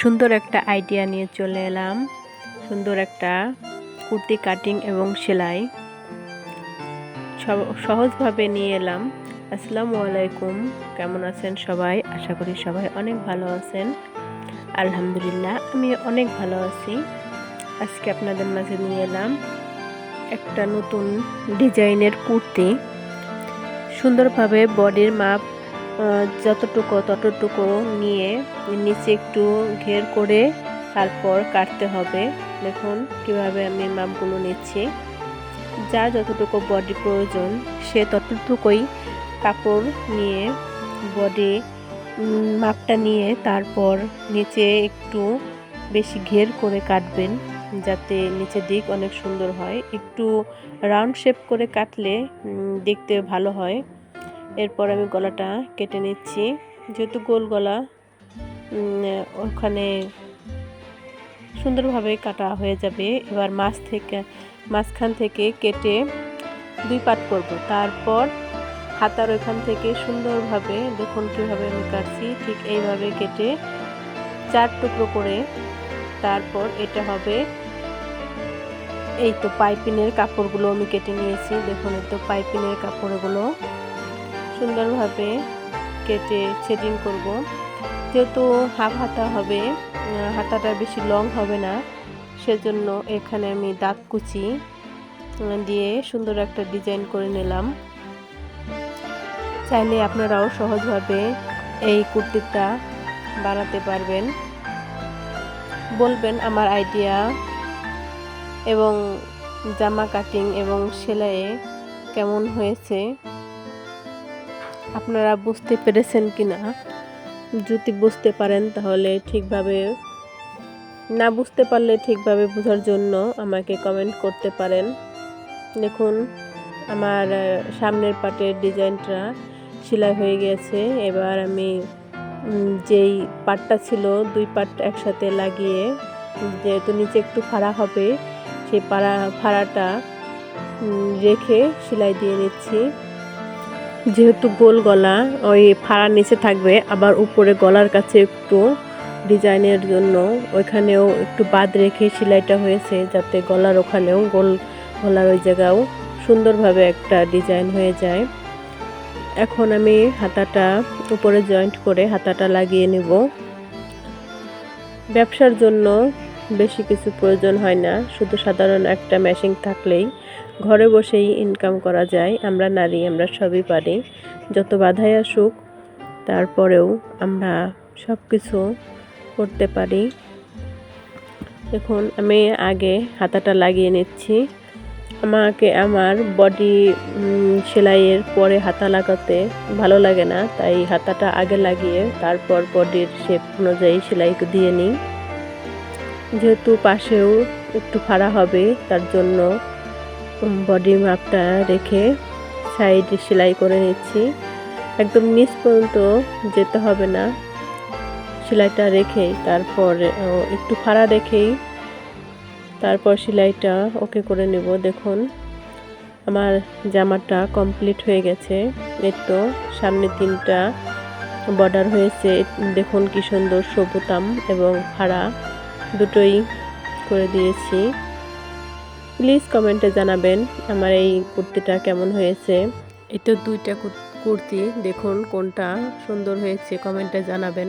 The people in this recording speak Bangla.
সুন্দর একটা আইডিয়া নিয়ে চলে এলাম। সুন্দর একটা কুর্তি কাটিং এবং সেলাই সহজভাবে নিয়ে এলাম। আসসালামু আলাইকুম, কেমন আছেন সবাই? আশা করি সবাই অনেক ভালো আছেন। আলহামদুলিল্লাহ, আমি অনেক ভালো আছি। আজকে আপনাদের মাঝে নিয়ে এলাম একটা নতুন ডিজাইনের কুর্তি। সুন্দরভাবে বডির মাপ যতটুকু ততটুকু নিয়ে নিচে একটু ঘের করে তারপর কাটতে হবে। দেখুন কিভাবে আমি মাপগুলো নিচ্ছি। যার যতটুকু বডি প্রয়োজন সে ততটুকুই কাপড় নিয়ে বডি মাপটা নিয়ে তারপর নিচে একটু বেশি ঘের করে কাটবেন, যাতে নিচের দিক অনেক সুন্দর হয়। একটু রাউন্ড শেপ করে কাটলে দেখতে ভালো হয়। এরপর আমি গলাটা কেটে নিচ্ছি। যেহেতু গোল গলা, ওখানে সুন্দরভাবে কাটা হয়ে যাবে। এবার মাঝখান থেকে কেটে 2 পার্ট করব। তারপর হাতার ওইখান থেকে সুন্দরভাবে দেখুন কীভাবে আমি কাটছি, ঠিক এইভাবে কেটে 4 টুকরো করে তারপর এটা হবে। এই তো পাইপিনের কাপড়গুলো আমি কেটে নিয়েছি। দেখুন এই তো পাইপিনের কাপড়গুলো সুন্দরভাবে কেটে সেটিং করব। যেহেতু হাফ হাতা হবে, হাতাটা বেশি লং হবে না, সেজন্য এখানে আমি দাঁত কুচি দিয়ে সুন্দর একটা ডিজাইন করে নিলাম। চাইলে আপনারাও সহজভাবে এই কুর্তিটা বানাতে পারবেন। বলবেন আমার আইডিয়া এবং জামা কাটিং এবং সেলাইয়ে কেমন হয়েছে, আপনারা বুঝতে পেরেছেন কিনা। যদি বুঝতে পারেন তাহলে ঠিকভাবে, না বুঝতে পারলে ঠিকভাবে বোঝার জন্য আমাকে কমেন্ট করতে পারেন। দেখুন আমার সামনের পাটের ডিজাইনটা সেলাই হয়ে গেছে। এবার আমি যেই পাটটা ছিল 2 পাট একসাথে লাগিয়ে, যেহেতু নিচে একটু ফাড়া হবে, সেই ফাড়াটা রেখে সেলাই দিয়ে নিচ্ছি। যেহেতু গোল গলা, ওই ফাড়ার নিচে থাকবে, আবার উপরে গলার কাছে একটু ডিজাইনের জন্য ওইখানেও একটু বাদ রেখে সেলাইটা হয়েছে, যাতে গলার ওখানেও গলার ওই জায়গাও সুন্দরভাবে একটা ডিজাইন হয়ে যায়। এখন আমি হাতাটা উপরে জয়েন্ট করে হাতাটা লাগিয়ে নেব। ব্যবসার জন্য বেশি কিছু প্রয়োজন হয় না, শুধু সাধারণ একটা মেশিন থাকলেই ঘরে বসেই ইনকাম করা যায়। আমরা নারী, আমরা সবই পারি। যত বাধাই আসুক তারপরেও আমরা সব কিছু করতে পারি। দেখুন আমি আগে হাতাটা লাগিয়ে নিচ্ছি। আমাকে আমার বডি সেলাইয়ের পরে হাতা লাগাতে ভালো লাগে না, তাই হাতাটা আগে লাগিয়ে তারপর বডির শেপ অনুযায়ী সেলাই দিয়ে নিই। যেহেতু পাশেও একটু ফাড়া হবে, তার জন্য বডি মাপটা রেখে সাইডে সেলাই করে নিচ্ছি। একদম নিচ পর্যন্ত যেতে হবে না, সেলাইটা রেখেই তারপর একটু ফাড়া রেখেই তারপর সেলাইটা ওকে করে নেব। দেখুন আমার জামাটা কমপ্লিট হয়ে গেছে। এর তো সামনে 3টা বর্ডার হয়েছে। দেখুন কি সুন্দর সবুতাম এবং ফাড়া দুটোই করে দিয়েছি। প্লিজ কমেন্টে জানাবেন আমার এই কুর্তিটা কেমন হয়েছে। এই তো 2টা কুর্তি, দেখুন কোনটা সুন্দর হয়েছে কমেন্টে জানাবেন।